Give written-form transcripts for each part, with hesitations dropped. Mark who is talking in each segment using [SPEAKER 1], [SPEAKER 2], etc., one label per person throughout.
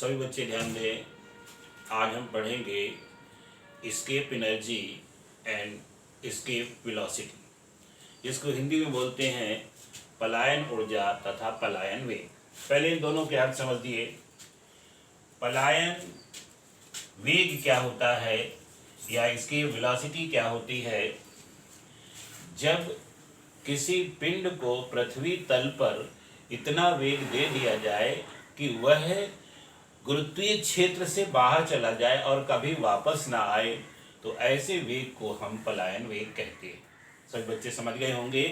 [SPEAKER 1] सभी बच्चे ध्यान दें। आज हम पढ़ेंगे escape energy and escape velocity, जिसको हिंदी में बोलते हैं पलायन ऊर्जा तथा पलायन वेग। पहले इन दोनों के अर्थ समझ दिए। पलायन वेग क्या होता है या एस्केप वेलोसिटी क्या होती है? जब किसी पिंड को पृथ्वी तल पर इतना वेग दे दिया जाए कि वह गुरुत्वीय क्षेत्र से बाहर चला जाए और कभी वापस ना आए, तो ऐसे वेग को हम पलायन वेग कहते हैं। सभी बच्चे समझ गए होंगे।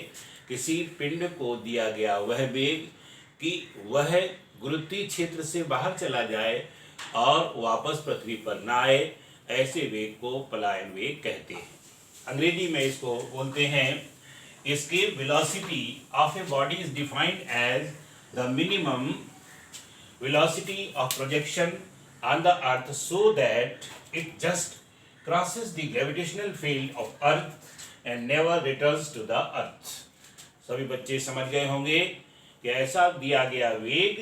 [SPEAKER 1] किसी पिंड को दिया गया वह वेग कि वह गुरुत्वीय क्षेत्र से बाहर चला जाए और वापस पृथ्वी पर ना आए, ऐसे वेग को पलायन वेग कहते हैं। अंग्रेजी में इसको बोलते हैं escape velocity of a body is defined as the minimum velocity of projection on the earth so that it just crosses the gravitational field of earth and never returns to the earth। सभी बच्चे समझ गए होंगे कि ऐसा दिया गया वेग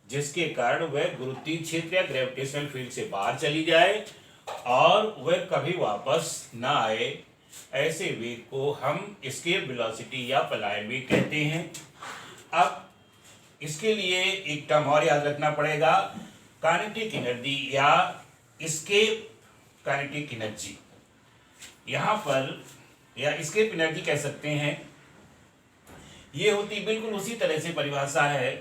[SPEAKER 1] जिसके कारण वह गुरुत्वीय क्षेत्र या ग्रेविटेशनल फील्ड से बाहर चली जाए और वह कभी वापस ना आए, ऐसे वेग को हम एस्केप वेलोसिटी या पलायन वेग कहते हैं। अब इसके लिए एक टर्म और याद रखना पड़ेगा, काइनेटिक एनर्जी या एस्केप काइनेटिक एनर्जी। यहाँ पर या एस्केप एनर्जी कह सकते हैं। ये होती बिल्कुल उसी तरह से परिभाषा है।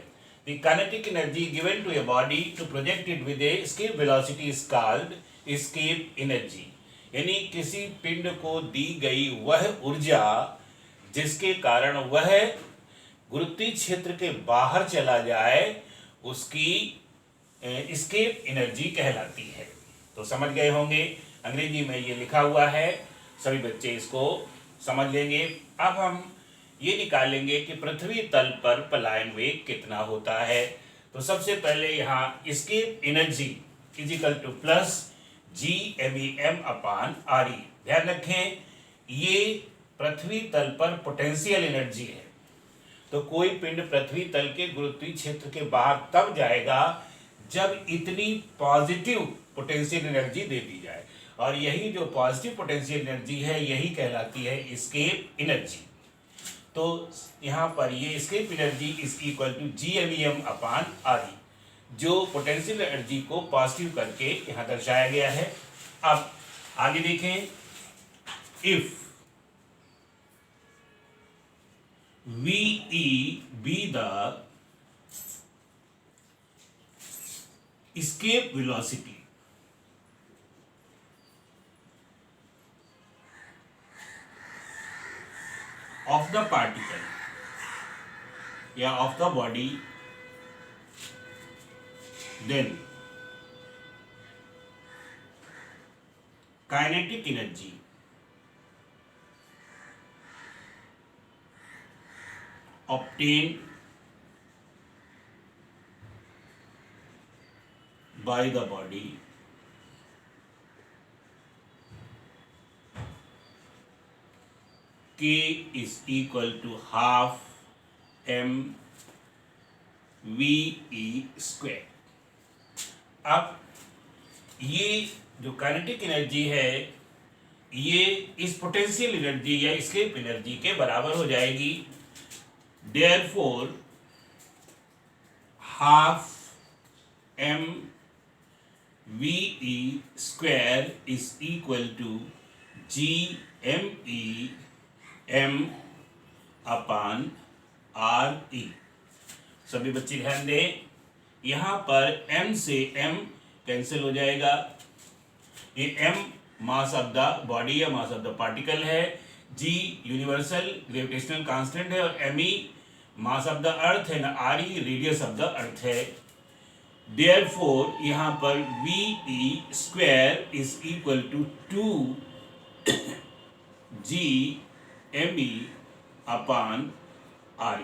[SPEAKER 1] The kinetic energy given to a body to project it with escape velocity is called escape energy. यानी किसी पिंड को दी गई वह ऊर्जा जिसके कारण वह गुरुत्वीय क्षेत्र के बाहर चला जाए, उसकी एस्केप एनर्जी कहलाती है। तो समझ गए होंगे, अंग्रेजी में ये लिखा हुआ है, सभी बच्चे इसको समझ लेंगे। अब हम ये निकालेंगे कि पृथ्वी तल पर पलायन वेग कितना होता है। तो सबसे पहले यहाँ escape energy is equal two plus GMEM upon RE। ध्यान रखें, ये पृथ्वी तल पर पोटेंशियल एनर्जी है। तो कोई पिंड पृथ्वी तल के गुरुत्वीय क्षेत्र के बाहर तब जाएगा जब इतनी पॉजिटिव पोटेंशियल एनर्जी दे दी जाए, और यही जो पॉजिटिव पोटेंशियल एनर्जी है यही कहलाती है एस्केप एनर्जी। तो यहाँ पर ये escape energy is equal to GMEM upon RE, जो पोटेंशियल एनर्जी को पॉजिटिव करके यहाँ दर्शाया गया है। अब आगे देखें, if VE be the escape velocity of the particle या of the body, then kinetic energy obtained by the body K is equal to half mVE square। अब ये जो काइनेटिक एनर्जी है ये इस पोटेंशियल एनर्जी या एस्केप एनर्जी के बराबर हो जाएगी। Therefore half mVE square is equal to GMEM upon RE। सभी बच्चे ध्यान दें, यहाँ पर m से m कैंसिल हो जाएगा। ये m mass of the body या मास ऑफ द पार्टिकल है, g यूनिवर्सल ग्रेविटेशनल कांस्टेंट है, और me mass of the earth है ना, RE radius of the earth है। देयरफॉर यहाँ पर VE square is equal to 2GME upon RE।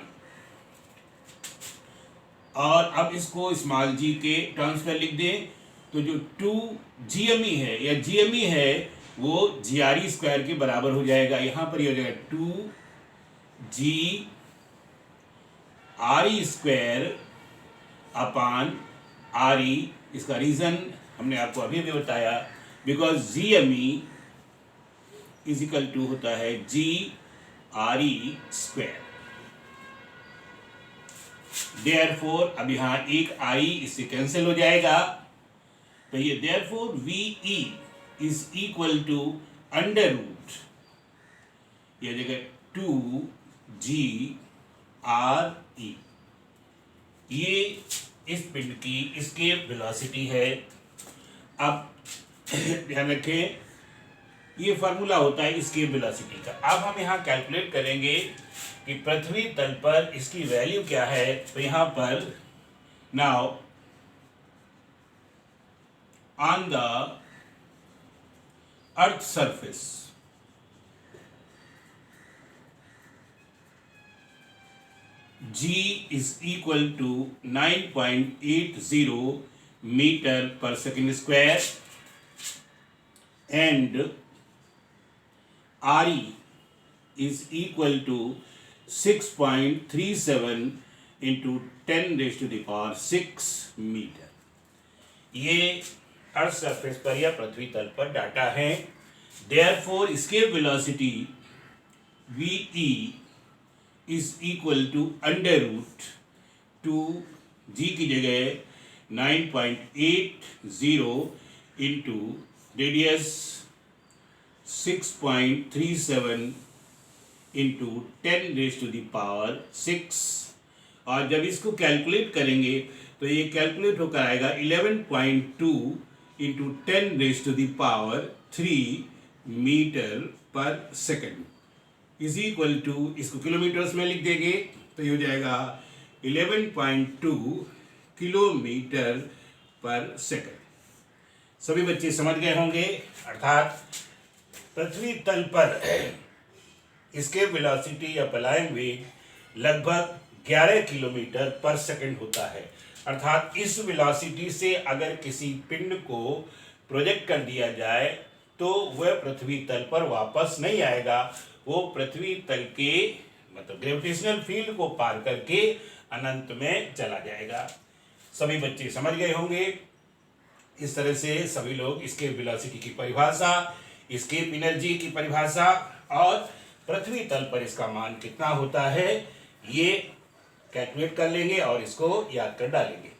[SPEAKER 1] और अब इसको स्मॉल g के टर्म्स में लिख दें, तो जो 2GME है या GME है वो GRE स्क्वायर के बराबर हो जाएगा। यहाँ पर ये हो जाएगा 2GRE square upon R E, इसका रीज़न हमने आपको अभी भी बताया, because G M E is equal to होता है G R E square. Therefore अब यहाँ एक आई इससे कैंसिल हो जाएगा, तो ये therefore V E is equal to under root, ये जगह 2 GRE, ये इस पिंड की एस्केप वेलोसिटी है। अब ध्यान रखें, ये फार्मूला होता है एस्केप वेलोसिटी का। अब हम यहाँ कैलकुलेट करेंगे कि पृथ्वी तल पर इसकी वैल्यू क्या है। तो यहाँ पर now on the earth surface, G is equal to 9.80 meter per second square and RE is equal to 6.37 into 10 raised to the power 6 metre. ये अर्थ सरफेस पर या पृथ्वी तल पर डाटा है। Therefore escape velocity VE is equal to under root 2G की जगह 9.80 into radius 6.37 into 10 raise to the power 6, और जब इसको कैलकुलेट करेंगे तो ये कैलकुलेट होकर आएगा 11.2 into 10 raise to the power 3 metre per second is equal to, इसको किलोमीटर्स में लिख देंगे तो ये हो जाएगा 11.2 किलोमीटर पर सेकंड। सभी बच्चे समझ गए होंगे, अर्थात पृथ्वी तल पर इसके वेलोसिटी या पलायन वेग लगभग 11 किलोमीटर पर सेकंड होता है। अर्थात इस वेलोसिटी से अगर किसी पिंड को प्रोजेक्ट कर दिया जाए तो वह पृथ्वी तल पर वापस नहीं आएगा, वो पृथ्वी तल के मतलब ग्रेविटेशनल फील्ड को पार करके अनंत में चला जाएगा। सभी बच्चे समझ गए होंगे। इस तरह से सभी लोग इसके वेलोसिटी की परिभाषा, एस्केप एनर्जी की परिभाषा और पृथ्वी तल पर इसका मान कितना होता है ये कैलकुलेट कर लेंगे और इसको याद कर डालेंगे।